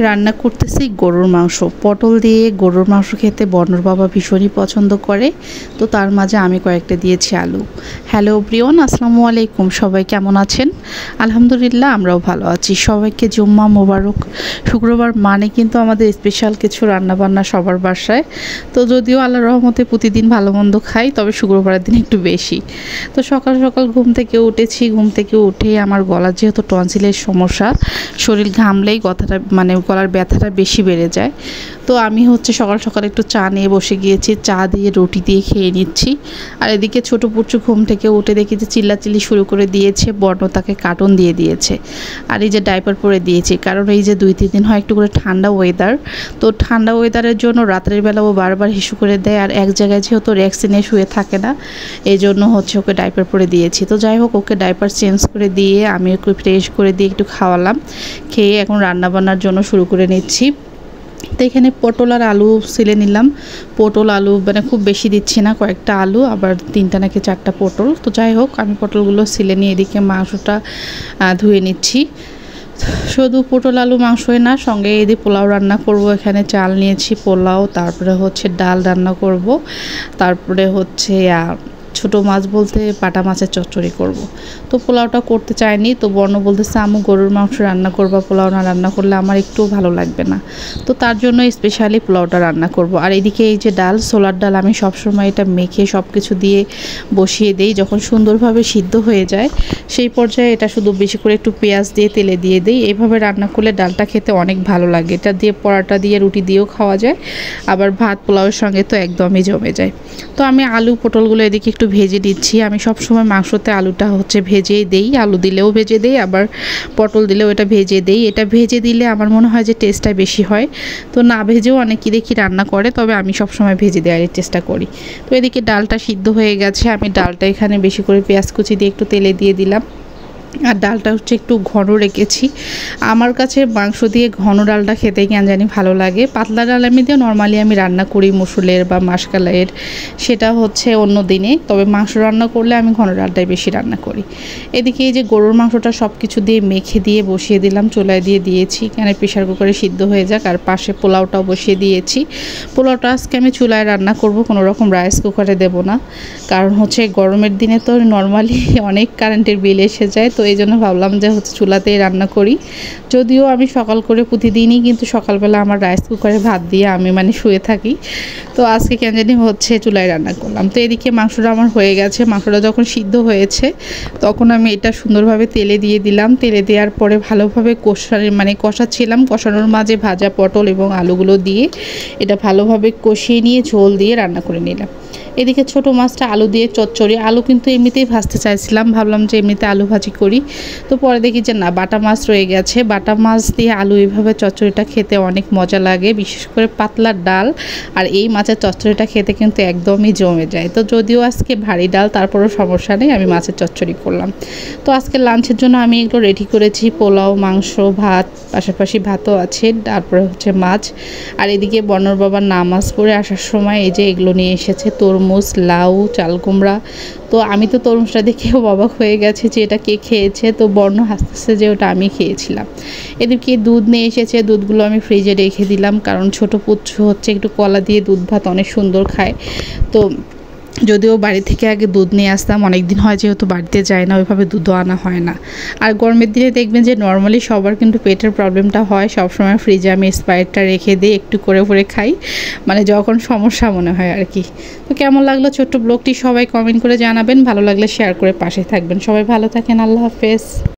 রান্না করতেছি গরুর মাংস। পটল দিয়ে গরুর মাংস খেতে বর্ণর বাবা ভীষণই পছন্দ করে, তো তার মাঝে আমি কয়েকটা দিয়েছি আলু। হ্যালো প্রিয়ন, আসসালামু আলাইকুম। সবাই কেমন আছেন? আলহামদুলিল্লাহ, আমরাও ভালো আছি। সবাইকে জুম্মা মোবারক। শুক্রবার মানে কিন্তু আমাদের স্পেশাল কিছু রান্নাবান্না সবার বাসায়। তো যদিও আল্লাহর রহমতে প্রতিদিন ভালো মন্দ খাই, তবে শুক্রবারের দিন একটু বেশি। তো সকাল সকাল ঘুম থেকে উঠেছি। ঘুম থেকে উঠে আমার গলার যেহেতু টনসিলের সমস্যা, শরীর ঘামলেই গলার ব্যথাটা বেশি বেড়ে যায়। তো আমি সকাল সকাল একটু চা নিয়ে বসে গিয়েছি। চা দিয়ে রুটি দিয়ে খেয়ে নিচ্ছি। আর এদিকে ছোটো পুচু ঘুম থেকে উঠে দেখি যে চিল্লাচিল্লি শুরু করে দিয়েছে। বর্ণ তাকে কার্টুন দিয়ে দিয়েছে, আর এই যে ডাইপার পরে দিয়েছি, কারণ এই যে 2-3 দিন হয় একটু করে ঠান্ডা ওয়েদার। তো ঠান্ডা ওয়েদারের জন্য রাতের বেলা ও বারবার হিসু করে দেয়, আর এক জায়গায় যেহেতু রেক্স নিয়ে শুয়ে থাকে না, এই জন্য ওকে ডাইপার পরে দিয়েছি। তো যাই হোক, ওকে ডাইপার চেঞ্জ করে দিয়ে আমি ওকে ফ্রেশ করে দিয়ে একটু খাওয়ালাম। খেয়ে এখন রান্নাবান্নার জন্য শুরু করে নিচ্ছি। তো এখানে পটল আর আলু ছিলে নিলাম। পটল আলু খুব বেশি দিচ্ছি না, কয়েকটা আলু আবার 3টা নাকি 4টা পটল। তো যাই হোক, আমি পটলগুলো ছিলে নিয়ে এদিকে মাংসটা ধুয়ে নিচ্ছি। শুধু পটল আলু মাংসই না, সঙ্গে এদিকে পোলাও রান্না করব। এখানে চাল নিয়েছি, পোলাও, তারপরে ডাল রান্না করব, তারপরে ছোটো মাছ বলতে বাটা মাছের চচ্চড়ি করব। তো পোলাওটা করতে চাইনি, তো বর্ণ বলতেছে আম্মু গরুর মাংস রান্না করবা, পোলাও না রান্না করলে আমার একটুও ভালো লাগবে না। তো তার জন্য স্পেশালি পোলাওটা রান্না করব। আর এদিকে এই যে ডাল, ছোলার ডাল, আমি সবসময় এটা মেখে সব কিছু দিয়ে বসিয়ে দিই। যখন সুন্দরভাবে সিদ্ধ হয়ে যায় সেই পর্যায়ে এটা শুধু বেশি করে একটু পেঁয়াজ দিয়ে তেলে দিয়ে দিই। এইভাবে রান্না করলে ডালটা খেতে অনেক ভালো লাগে। এটা দিয়ে পরোটা দিয়ে রুটি দিয়েও খাওয়া যায়, আবার ভাত পোলাওয়ের সঙ্গে তো একদমই জমে যায়। তো আমি আলু পটলগুলো এদিকে একটু ভেজে দিচ্ছি। আমি সবসময় মাংসতে আলুটা ভেজেই দেই, আলু দিলেও ভেজে দেই, আবার পটল দিলেও এটা ভেজে দেই। এটা ভেজে দিলে আমার মনে হয় যে টেস্টটা বেশি হয়। তো না ভেজেও অনেকেই দেখি রান্না করে, তবে আমি সবসময় ভেজে দেওয়ার চেষ্টা করি। তো এদিকে ডালটা সিদ্ধ হয়ে গেছে। আমি ডালটা এখানে বেশি করে পেঁয়াজ কুচি দিয়ে একটু তেলে দিয়ে দিলাম। আর ডালটা একটু ঘন রেখেছি। আমার কাছে মাংস দিয়ে ঘন ডালটা খেতে কেন জানি ভালো লাগে। পাতলা ডাল দিয়ে নর্মালি আমি রান্না করি মুসুরের বা মাসকালাইয়ের, সেটা অন্য দিনে। তবে মাংস রান্না করলে আমি ঘন ডালটাই বেশি রান্না করি। এদিকে এই যে গরুর মাংসটা সব কিছু দিয়ে মেখে দিয়ে বসিয়ে দিলাম, চুলায় দিয়ে দিয়েছি, কেন প্রেশার কুকারে সিদ্ধ হয়ে যাক। আর পাশে পোলাওটাও বসিয়ে দিয়েছি। পোলাওটা আজকে আমি চুলায় রান্না করব, কোনো রকম রাইস কুকারে দেব না, কারণ গরমের দিনে তো নর্মালি অনেক কারেন্টের বিল এসে যায়। তো এই জন্য ভাবলাম যে চুলাতেই রান্না করি। যদিও আমি সকাল করে প্রতিদিনই কিন্তু সকালবেলা আমার রাইস কুকারে ভাত দিয়ে আমি শুয়ে থাকি। তো আজকে কেন জানি চুলায় রান্না করলাম। তো এদিকে মাংসটা আমার হয়ে গেছে। মাংসটা যখন সিদ্ধ হয়েছে তখন আমি এটা সুন্দরভাবে তেলে দিয়ে দিলাম। তেলে দেওয়ার পরে ভালোভাবে কষাচ্ছিলাম। কষানোর মাঝে ভাজা পটল এবং আলুগুলো দিয়ে এটা ভালোভাবে কষিয়ে নিয়ে ঝোল দিয়ে রান্না করে নিলাম। এদিকে ছোটো মাছটা আলু দিয়ে চচ্চড়ি, আলু কিন্তু এমনিতেই ভাজতে চাইছিলাম, ভাবলাম যে এমনিতে আলু ভাজি করি। তো পরে দেখি যে না, বাটা মাছ রয়ে গেছে। বাটা মাছ দিয়ে আলু এইভাবে চচ্চড়িটা খেতে অনেক মজা লাগে, বিশেষ করে পাতলা ডাল আর এই মাছের চচ্চড়িটা খেতে কিন্তু একদমই জমে যায়। তো যদিও আজকে ভারী ডাল, তারপরেও সমস্যা নেই, আমি মাছের চচ্চড়ি করলাম। তো আজকে লাঞ্চের জন্য আমি এগুলো রেডি করেছি, পোলাও, মাংস, ভাত, পাশাপাশি ভাতও আছে, তারপরে মাছ। আর এদিকে বর্ণর বাবার নামাজ পড়ে আসার সময় এই যে এগুলো নিয়ে এসেছে, তরমুজ, লাউ, চাল কুমড়া। তো আমি তো তরমুজটা দেখেও অবাক হয়ে গেছে যে এটা কে খেয়েছে। তো বর্ণ হাসতেছে যে ওটা আমি খেয়েছিলাম। এদিকে দুধ নিয়ে এসেছে, দুধগুলো আমি ফ্রিজে রেখে দিলাম, কারণ ছোটো পুচ্ছু একটু কলা দিয়ে দুধ ভাত অনেক সুন্দর খায়। তো যদিও বাড়ি থেকে আগে দুধ নিয়ে আসতাম, অনেক দিন হয় যেহেতু বাড়িতে যায় না, ওইভাবে দুধও আনা হয় না। আর গরমের দিনে দেখবেন যে নর্মালি সবার কিন্তু পেটের প্রবলেমটা হয়। সবসময় ফ্রিজে আমি স্প্রাইটটা রেখে দিই, একটু করে খাই, যখন সমস্যা মনে হয় আর কি। তো কেমন লাগলো ছোট্ট ব্লগটি সবাই কমেন্ট করে জানাবেন, ভালো লাগলে শেয়ার করে পাশে থাকবেন। সবাই ভালো থাকেন, আল্লাহ হাফেজ।